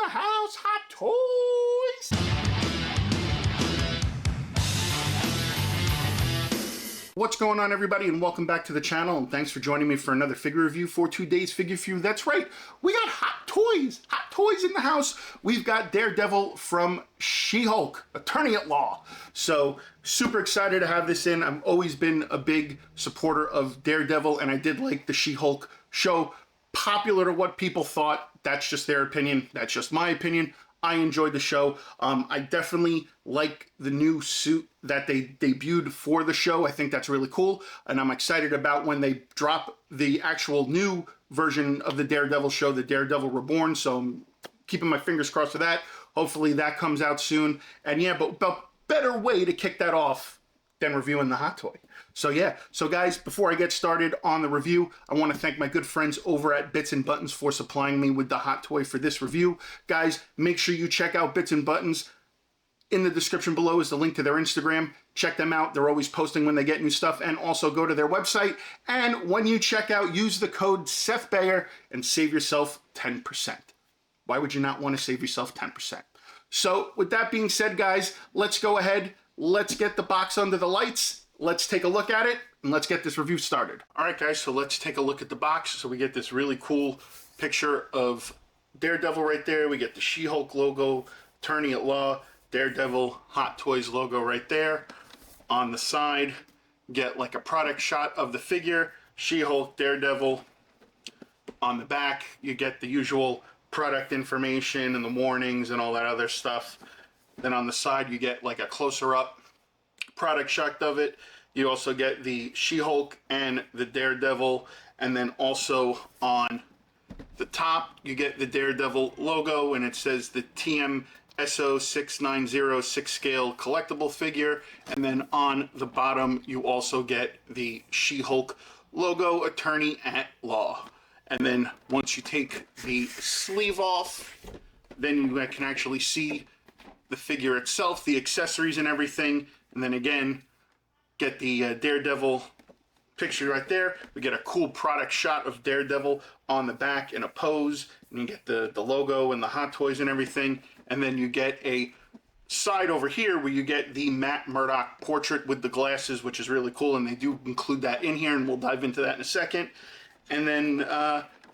the house, Hot Toys! What's going on, everybody, and welcome back to the channel, and thanks for joining me for another figure review for today's figure review. That's right, we got Hot Toys in the house. We've got Daredevil from She-Hulk, Attorney at Law. So super excited to have this in. I've always been a big supporter of Daredevil, and I did like the She-Hulk show. Popular to what people thought, that's just their opinion, that's just my opinion. I enjoyed the show. I definitely like the new suit that they debuted for the show. I think that's really cool, and I'm excited about when they drop the actual new version of the Daredevil show, the Daredevil Reborn, so I'm keeping my fingers crossed for that. Hopefully that comes out soon. And yeah, but better way to kick that off than reviewing the Hot Toy. So yeah, so guys, before I get started on the review, I want to thank my good friends over at Bitz and Buttons for supplying me with the Hot Toy for this review. Guys, make sure you check out Bitz and Buttons. In the description below is the link to their Instagram. Check them out. They're always posting when they get new stuff, and also go to their website. And when you check out, use the code SethBayer and save yourself 10%. Why would you not want to save yourself 10%? So with that being said, guys, let's go ahead. Let's get the box under the lights. Let's take a look at it, and let's get this review started. All right, guys, so let's take a look at the box. So we get this really cool picture of Daredevil right there. We get the She-Hulk logo, Attorney at Law, Daredevil, Hot Toys logo right there. On the side, get like a product shot of the figure, She-Hulk, Daredevil. On the back, you get the usual product information and the warnings and all that other stuff. Then on the side, you get like a closer up product shot of it. You also get the She-Hulk and the Daredevil, and then also on the top you get the Daredevil logo, and it says the TMSO 690 6-scale collectible figure. And then on the bottom you also get the She-Hulk logo, Attorney at Law. And then once you take the sleeve off, then you can actually see the figure itself, the accessories and everything. And then again, get the Daredevil picture right there. We get a cool product shot of Daredevil on the back in a pose, and you get the logo and the Hot Toys and everything. And then you get a side over here where you get the Matt Murdock portrait with the glasses, which is really cool, and they do include that in here, and we'll dive into that in a second. And then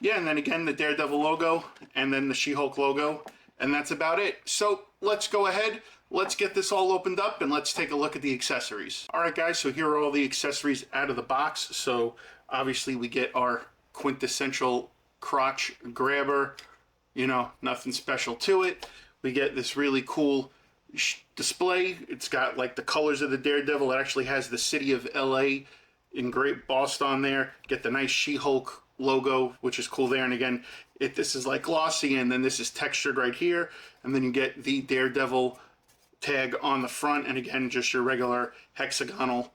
yeah, and then again the Daredevil logo, and then the She-Hulk logo, and that's about it. So let's go ahead. Let's get this all opened up and let's take a look at the accessories. All right, guys, so here are all the accessories out of the box. So obviously we get our quintessential crotch grabber, you know, nothing special to it. We get this really cool display. It's got like the colors of the Daredevil. It actually has the city of LA embossed on there. Get the nice She-Hulk logo, which is cool there. And again, this is like glossy, and then this is textured right here. And then you get the Daredevil tag on the front, and again, just your regular hexagonal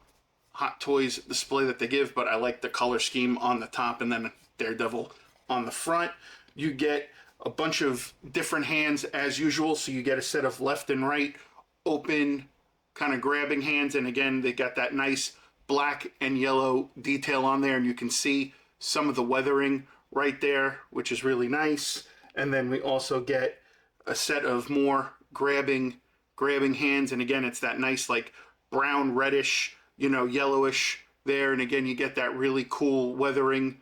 Hot Toys display that they give, but I like the color scheme on the top and then Daredevil on the front. You get a bunch of different hands as usual, so you get a set of left and right open kind of grabbing hands, and again, they got that nice black and yellow detail on there, and you can see some of the weathering right there, which is really nice. And then we also get a set of more grabbing hands, and again, it's that nice like brown reddish, you know, yellowish there. And again, you get that really cool weathering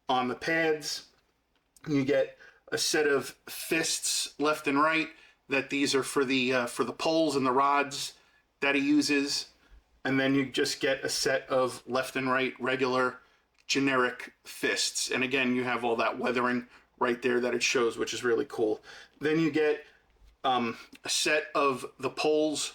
on the pads. You get a set of fists left and right, that these are for the poles and the rods that he uses. And then you just get a set of left and right regular generic fists, and again, you have all that weathering right there that it shows, which is really cool. Then you get a set of the poles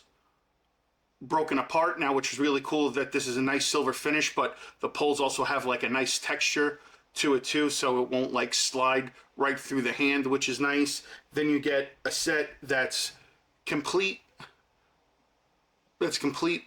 broken apart now, which is really cool, that this is a nice silver finish, but the poles also have like a nice texture to it too, so it won't like slide right through the hand, which is nice. Then you get a set that's complete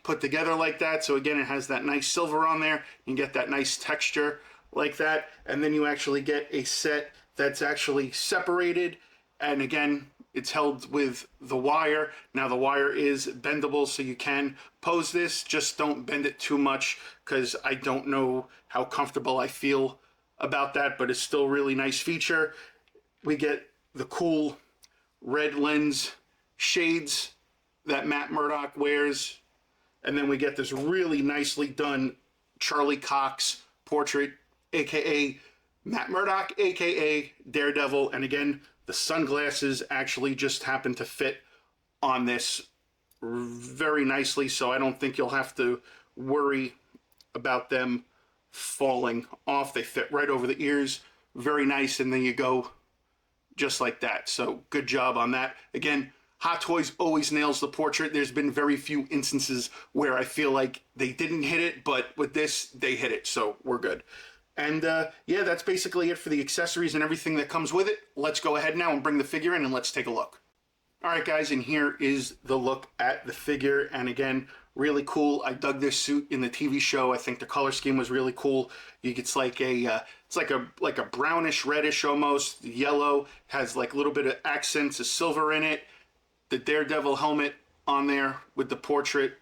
put together like that, so again, it has that nice silver on there. You get that nice texture like that. And then you actually get a set that's actually separated, and again, it's held with the wire. Now the wire is bendable, so you can pose this, just don't bend it too much, because I don't know how comfortable I feel about that, but it's still a really nice feature. We get the cool red lens shades that Matt Murdock wears. And then we get this really nicely done Charlie Cox portrait, aka Matt Murdock, aka Daredevil. And again, the sunglasses actually just happen to fit on this very nicely, so I don't think you'll have to worry about them falling off. They fit right over the ears, very nice, and then you go just like that. So good job on that. Again, Hot Toys always nails the portrait. There's been very few instances where I feel like they didn't hit it, but with this, they hit it, so we're good. And yeah, that's basically it for the accessories and everything that comes with it. Let's go ahead now and bring the figure in and let's take a look. All right, guys, and here is the look at the figure. And again, really cool. I dug this suit in the TV show. I think the color scheme was really cool. It's like a brownish reddish almost. The yellow has like a little bit of accents of silver in it. The Daredevil helmet on there with the portrait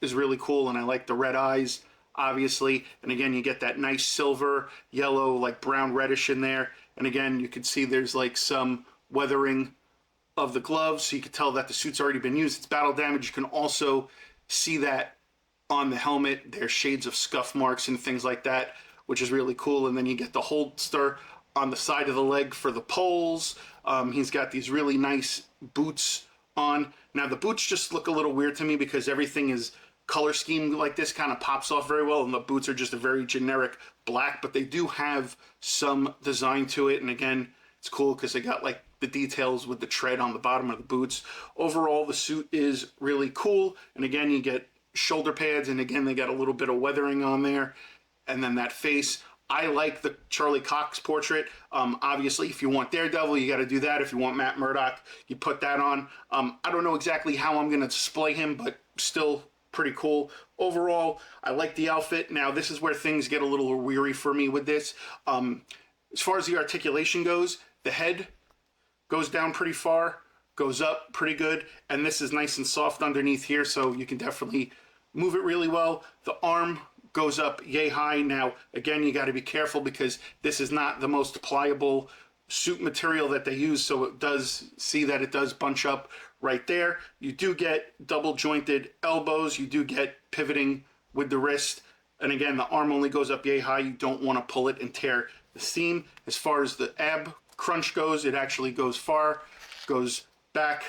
is really cool, and I like the red eyes, obviously. And again, you get that nice silver, yellow, like brown reddish in there. And again, you can see there's like some weathering of the gloves, so you can tell that the suit's already been used. It's battle damage. You can also see that on the helmet. There's shades of scuff marks and things like that, which is really cool. And then you get the holster on the side of the leg for the poles. He's got these really nice boots on. Now the boots just look a little weird to me because everything is color scheme like this, kind of pops off very well, and the boots are just a very generic black, but they do have some design to it. And again, it's cool because they got like the details with the tread on the bottom of the boots. Overall, the suit is really cool. And again, you get shoulder pads, and again, they got a little bit of weathering on there. And then that face. I like the Charlie Cox portrait. Obviously, if you want Daredevil, you got to do that. If you want Matt Murdock, you put that on. I don't know exactly how I'm going to display him, but still pretty cool. Overall, I like the outfit. Now, this is where things get a little weary for me with this. As far as the articulation goes, the head goes down pretty far, goes up pretty good, and this is nice and soft underneath here, so you can definitely move it really well. The arm goes up yay high. Now, again, you got to be careful because this is not the most pliable suit material that they use, so it does see that it does bunch up right there. You do get double jointed elbows. You do get pivoting with the wrist. And again, the arm only goes up yay high. You don't want to pull it and tear the seam. As far as the ab crunch goes, it actually goes far, goes back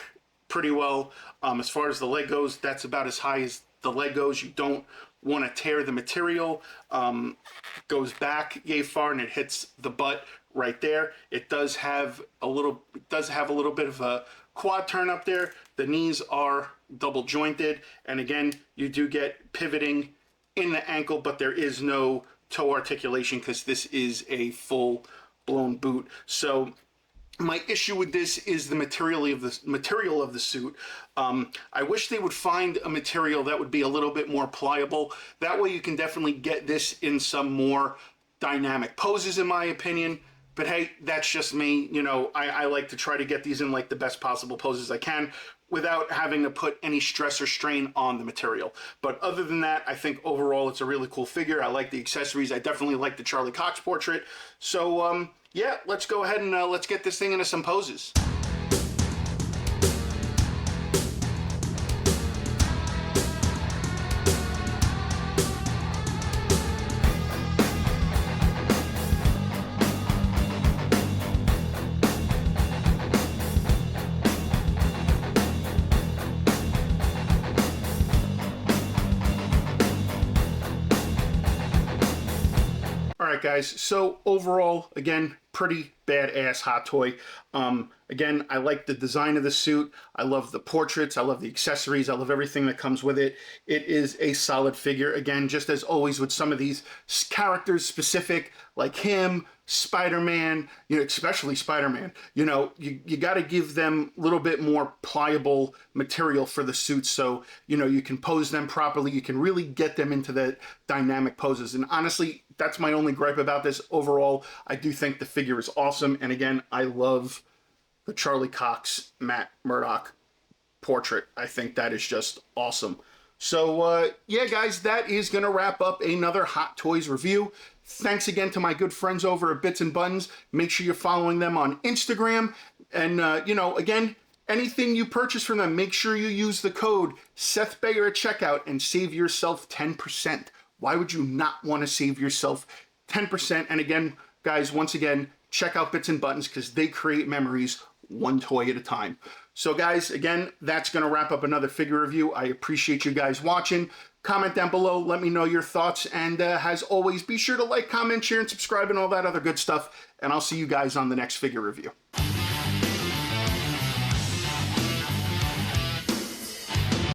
pretty well. As far as the leg goes, that's about as high as the leg goes. You don't want to tear the material. Goes back yay far, and it hits the butt right there. It does have a little bit of a quad turn up there. The knees are double jointed, and again, you do get pivoting in the ankle, but there is no toe articulation because this is a full blown boot. So my issue with this is the material of the suit. I wish they would find a material that would be a little bit more pliable. That way you can definitely get this in some more dynamic poses, in my opinion. But hey, that's just me. You know, I like to try to get these in like the best possible poses I can without having to put any stress or strain on the material. But other than that, I think overall it's a really cool figure. I like the accessories. I definitely like the Charlie Cox portrait. So yeah, let's go ahead and let's get this thing into some poses. Alright guys, so overall, again, pretty badass Hot Toy. Again, I like the design of the suit. I love the portraits. I love the accessories. I love everything that comes with it. It is a solid figure. Again, just as always with some of these characters specific, like him, Spider-Man, you know, especially Spider-Man, you know, you got to give them a little bit more pliable material for the suits so, you know, you can pose them properly. You can really get them into the dynamic poses. And honestly, that's my only gripe about this. Overall, I do think the figure is awesome. And again, I love the Charlie Cox Matt Murdock portrait. I think that is just awesome. So yeah, guys, that is going to wrap up another Hot Toys review. Thanks again to my good friends over at Bitz and Buttons. Make sure you're following them on Instagram. And, you know, again, Anything you purchase from them, make sure you use the code Seth Bayer at checkout and save yourself 10%. Why would you not want to save yourself 10%? And again, guys, once again, check out Bitz and Buttons because they create memories one toy at a time. So guys, again, that's going to wrap up another figure review. I appreciate you guys watching. Comment down below, let me know your thoughts, and as always, be sure to like, comment, share, and subscribe, and all that other good stuff, and I'll see you guys on the next figure review.